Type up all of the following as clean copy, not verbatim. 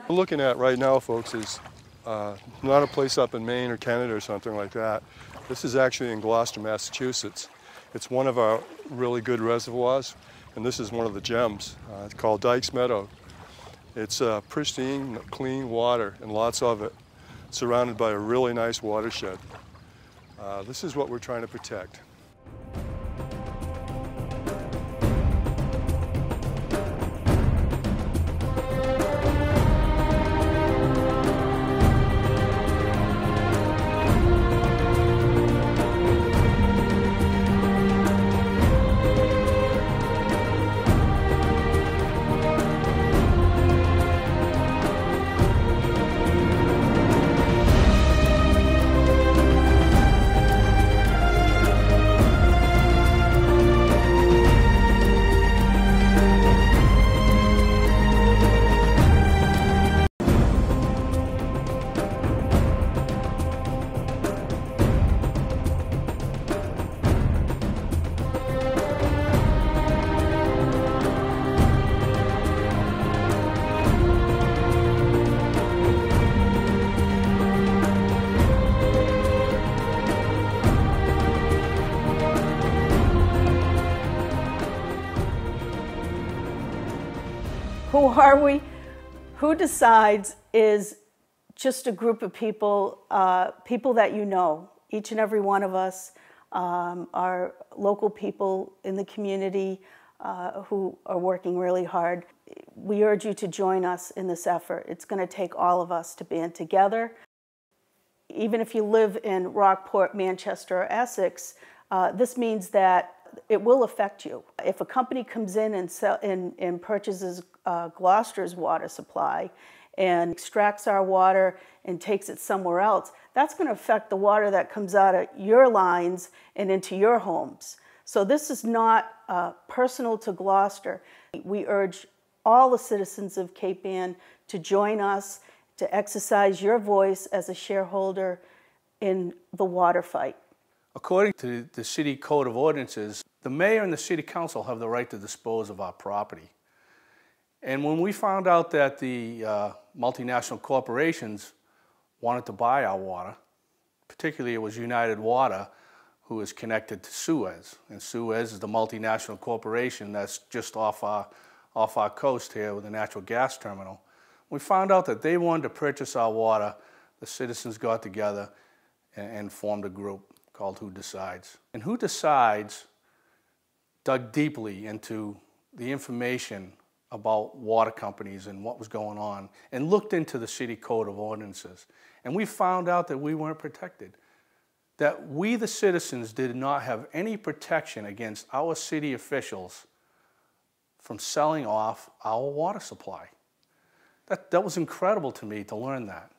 What we're looking at right now, folks, is not a place up in Maine or Canada or something like that. This is actually in Gloucester, Massachusetts. It's one of our really good reservoirs, and this is one of the gems. It's called Dykes Meadow. It's pristine, clean water, and lots of it, surrounded by a really nice watershed. This is what we're trying to protect. Who are we? Who Decides is just a group of people, people that you know. Each and every one of us are local people in the community who are working really hard. We urge you to join us in this effort. It's going to take all of us to band together. Even if you live in Rockport, Manchester, or Essex, this means that it will affect you. If a company comes in and purchases Gloucester's water supply and extracts our water and takes it somewhere else, that's going to affect the water that comes out of your lines and into your homes. So this is not personal to Gloucester. We urge all the citizens of Cape Ann to join us, to exercise your voice as a shareholder in the water fight. According to the city code of ordinances, the mayor and the city council have the right to dispose of our property. And when we found out that the multinational corporations wanted to buy our water, particularly it was United Water, who is connected to Suez. And Suez is the multinational corporation that's just off our coast here with a natural gas terminal. We found out that they wanted to purchase our water. The citizens got together and formed a group called Who Decides. And Who Decides dug deeply into the information about water companies and what was going on and looked into the city code of ordinances. And we found out that we weren't protected, that we, the citizens, did not have any protection against our city officials from selling off our water supply. That was incredible to me to learn that.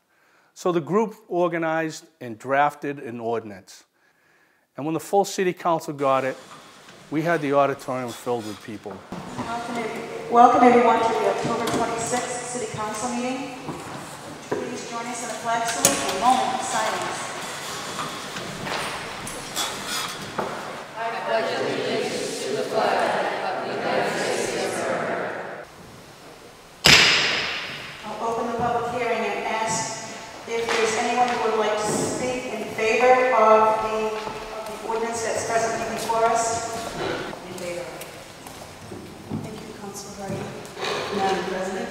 So the group organized and drafted an ordinance. And when the full city council got it, we had the auditorium filled with people. Welcome everyone to the October 26th City Council meeting. Please join us in a flag salute for a moment of silence. I pledge allegiance to the flag of the United States of America. I'll open the public hearing and ask if there's anyone who would like to speak in favor of the ordinance that's presently before us. In favor. Thank you, Councilor Hardy. Madam President,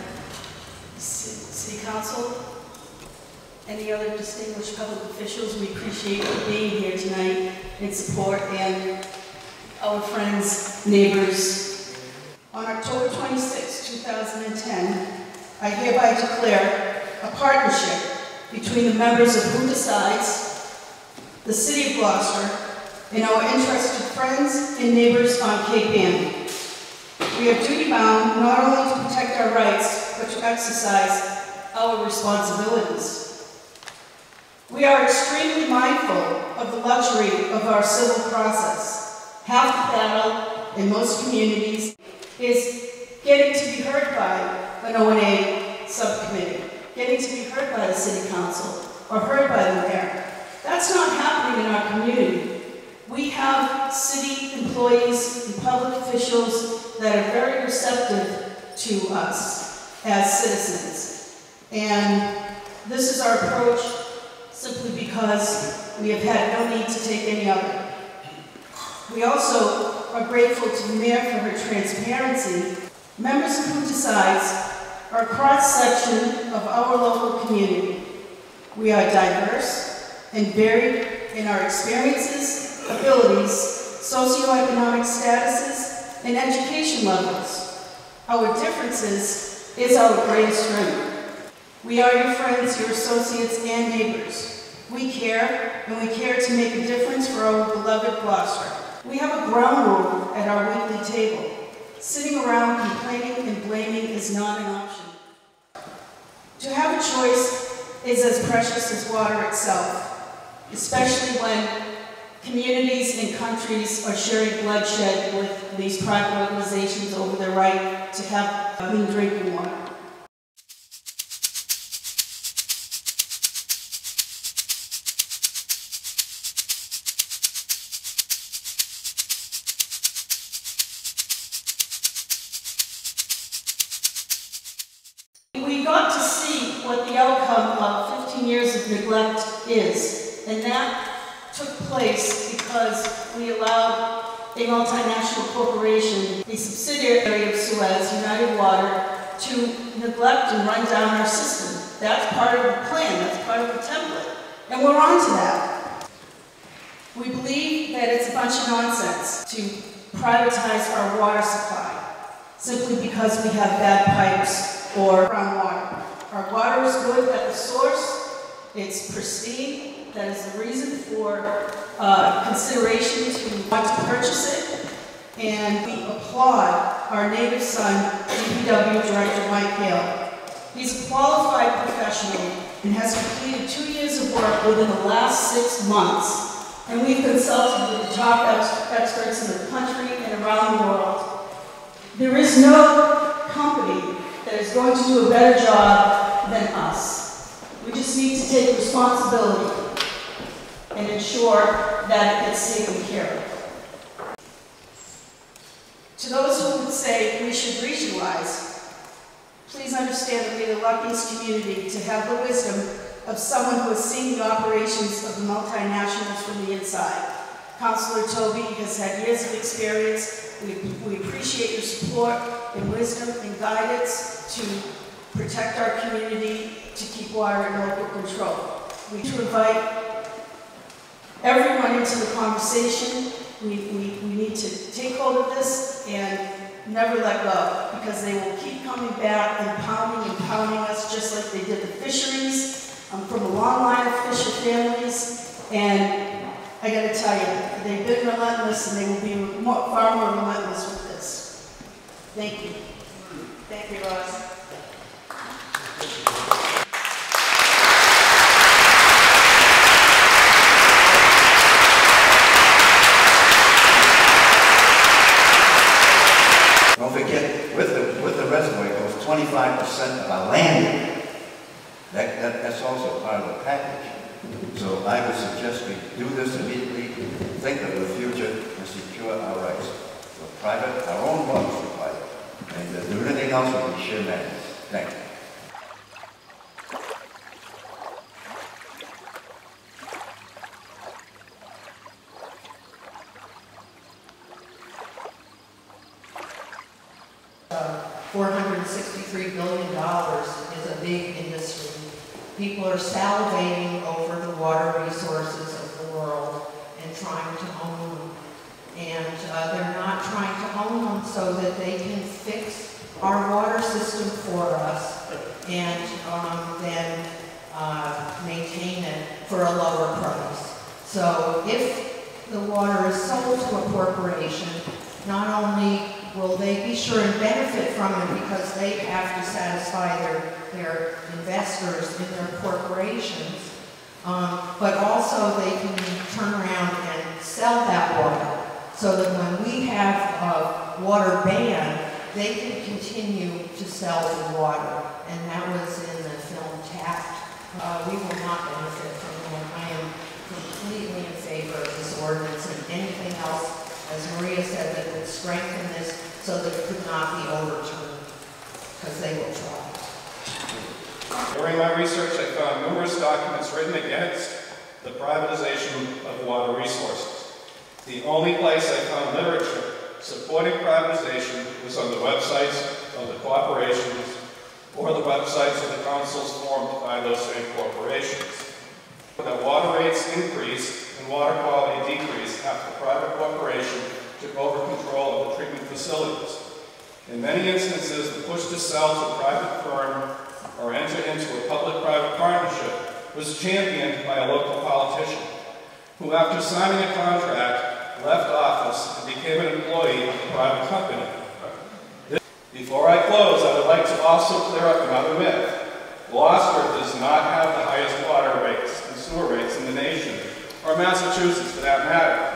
City Council, any other distinguished public officials, we appreciate you being here tonight in support, and our friends, neighbors. On October 26, 2010, I hereby declare a partnership between the members of Who Decides, the City of Gloucester, and our interested friends and neighbors on Cape Ann. We are duty-bound not only to protect our rights, but to exercise our responsibilities. We are extremely mindful of the luxury of our civil process. Half the battle in most communities is getting to be heard by an O&A subcommittee, getting to be heard by the City Council, or heard by the mayor. That's not happening in our community. We have city employees and public officials that are very receptive to us as citizens. And this is our approach simply because we have had no need to take any other. We also are grateful to the mayor for her transparency. Members of Who Decides are a cross-section of our local community. We are diverse and varied in our experiences, abilities, socioeconomic statuses, and education levels. Our differences is our greatest strength. We are your friends, your associates, and neighbors. We care, and we care to make a difference for our beloved Gloucester. We have a ground rule at our weekly table. Sitting around complaining and blaming is not an option. To have a choice is as precious as water itself, especially when communities and countries are sharing bloodshed with these private organizations over their right to have clean drinking water. We got to see what the outcome of 15 years of neglect is, and that took place because we allowed a multinational corporation, a subsidiary of Suez, United Water, to neglect and run down our system. That's part of the plan, that's part of the template, and we're on to that. We believe that it's a bunch of nonsense to privatize our water supply simply because we have bad pipes or groundwater. Our water is good at the source, it's pristine, that is the reason for consideration to want to purchase it, and we applaud our native son, DPW Director Mike Hale. He's a qualified professional and has completed 2 years of work within the last 6 months, and we've consulted with the top experts in the country and around the world. There is no company that is going to do a better job than us. We just need to take responsibility and ensure that it gets taken care of. To those who would say we should regionalize, please understand that we're the luckiest community to have the wisdom of someone who has seen the operations of the multinationals from the inside. Councillor Toby has had years of experience. We appreciate your support and wisdom and guidance to protect our community, to keep water in local control. We invite everyone into the conversation. We need to take hold of this and never let go, because they will keep coming back and pounding us just like they did the fisheries. I'm from a long line of fisher families, and I got to tell you, they've been relentless, and they will be far more relentless with this. Thank you. Thank you, Ross. Don't forget, with the reservoir goes 25% of our land. That's also part of the package. So I would suggest we do this immediately, think of the future, and secure our rights. For our own water supply, and do anything else we can share that. Thank you. $463 billion is a big industry. People are salivating over the water resources of the world and trying to own them. And they're not trying to own them so that they can fix our water system for us and then maintain it for a lower price. So if the water is sold to a corporation, not only will they be sure and benefit from it because they have to satisfy their investors in their corporations, but also they can turn around and sell that water so that when we have a water ban, they can continue to sell the water. And that was in the film Taft. We will not benefit from that. I am completely in favor of this ordinance and anything else, as Maria said, that would strengthen this so that it could not be overturned, because they will try. During my research, I found numerous documents written against the privatization of water resources. The only place I found literature supporting privatization was on the websites of the corporations or the websites of the councils formed by those same corporations. That water rates increased and water quality decreased after the private corporation took over control of the treatment facilities. In many instances, the push to sell to a private firm or enter into a public-private partnership was championed by a local politician who, after signing a contract, left office and became an employee of the private company. Before I close, I would like to also clear up another myth. Gloucester does not have the highest water rates and sewer rates in the nation, or Massachusetts for that matter.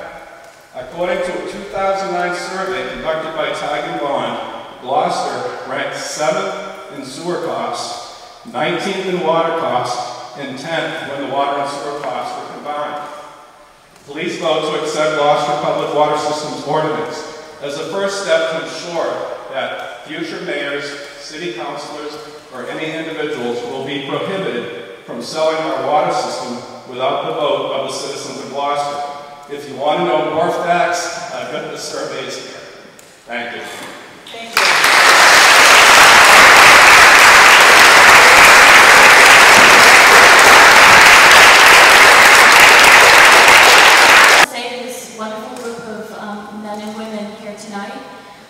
According to a 2009 survey conducted by Tig & Bond, Gloucester ranked 7th in sewer costs, 19th in water costs, and 10th when the water and sewer costs were combined. Please vote to accept Gloucester Public Water Systems Ordinance as a first step to ensure that future mayors, city councilors, or any individuals will be prohibited from selling our water system without the vote of the citizens of Gloucester. If you want to know more facts, I've got the surveys here. Thank you. Thank you.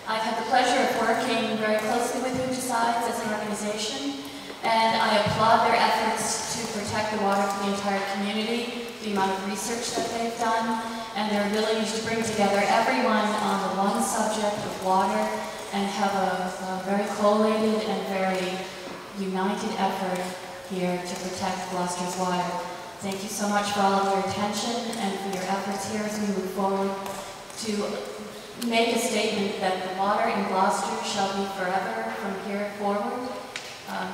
I've had the pleasure of working very closely with Who Decides as an organization, and I applaud their efforts to protect the water for the entire community, the amount of research that they've done, and their ability to bring together everyone on the one subject of water and have a very collated and very united effort here to protect Gloucester's water. Thank you so much for all of your attention and for your efforts here as we move forward to make a statement that the water in Gloucester shall be forever from here forward,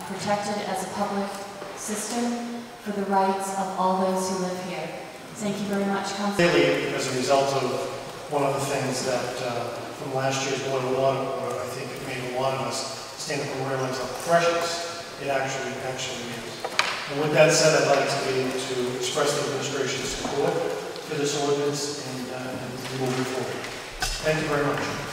protected as a public system for the rights of all those who live here. Thank you very much, Councilor. Clearly, as a result of one of the things that from last year's Boil the Water, I think it made a lot of us stand up and realize how precious it actually is. And with that said, I'd like to be able to express the administration's support for this ordinance and moving forward. Thank you very much.